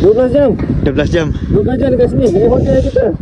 12 jam. 12 jam. 12 jam dekat sini. Ini hotel kita.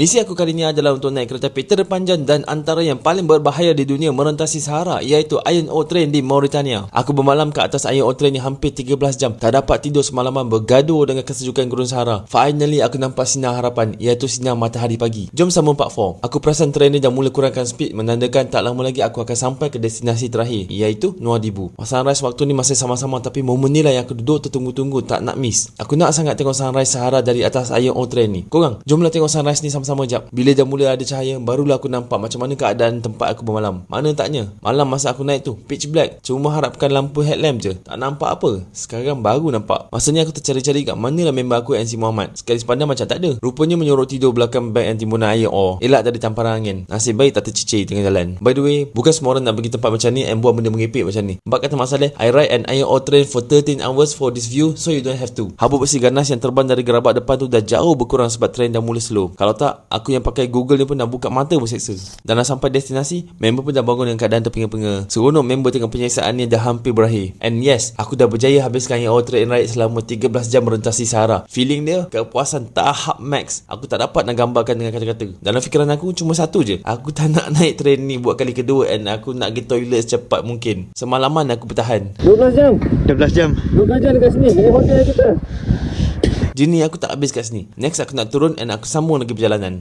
Misi aku kali ini adalah untuk naik kereta api terpanjang dan antara yang paling berbahaya di dunia merentasi Sahara, iaitu Iron Ore Train di Mauritania. Aku bermalam ke atas Iron Ore Train ni hampir 13 jam. Tak dapat tidur semalaman, bergaduh dengan kesejukan gurun Sahara. Finally aku nampak sinar harapan, iaitu sinar matahari pagi. Jom sama 4-4. Aku perasan train ni dah mula kurangkan speed, menandakan tak lama lagi aku akan sampai ke destinasi terakhir, iaitu Nouadhibou. Sunrise waktu ni masih sama-sama, tapi momen ni lah yang aku duduk tertunggu-tunggu, tak nak miss. Aku nak sangat tengok sunrise Sahara dari atas Iron Ore Train ni. Korang, jomlah tengok sunrise ni sama-sama jap. Bila dah mula ada cahaya, barulah aku nampak macam mana keadaan tempat aku bermalam. Mana taknya, malam masa aku naik tu pitch black, cuma harapkan lampu headlamp je, tak nampak apa. Sekarang baru nampak. Masa ni aku tercari-cari kat manalah member aku, MC Muhammad. Sekali sepandang macam tak ada. Rupanya menyorok tidur belakang beg anti-mona Iron Ore. Elak dari camparan angin. Nasib baik tak tercicir tengah jalan. By the way, bukan semua orang nak pergi tempat macam ni and buat benda mengepek macam ni. Bak kata Mak Saleh, I ride an Iron Ore train for 13 hours for this view, so you don't have to. Habuk besi ganas yang terbang dari gerabak depan tu dah jauh berkurang sebab train dah mula slow. Kalau tak, aku yang pakai Google ni pun dah buka mata berseksa. Dan dah sampai destinasi, member pun dah bangun dengan keadaan terpenga-penga. Seronok member tengok penyiksaan ni dah hampir berakhir. And yes, aku dah berjaya habiskan Iron Ore train ride selama 13 jam merentasi Sahara. Feeling dia, kepuasan tahap max. Aku tak dapat nak gambarkan dengan kata-kata. Dalam fikiran aku cuma satu je, aku tak nak naik train ni buat kali kedua and aku nak pergi toilet secepat mungkin. Semalaman aku bertahan. 12 jam. 12 jam. 12 jam dekat sini. Ini hotel kita. Jini aku tak habis kat sini. Next aku nak turun and aku sambung lagi perjalanan.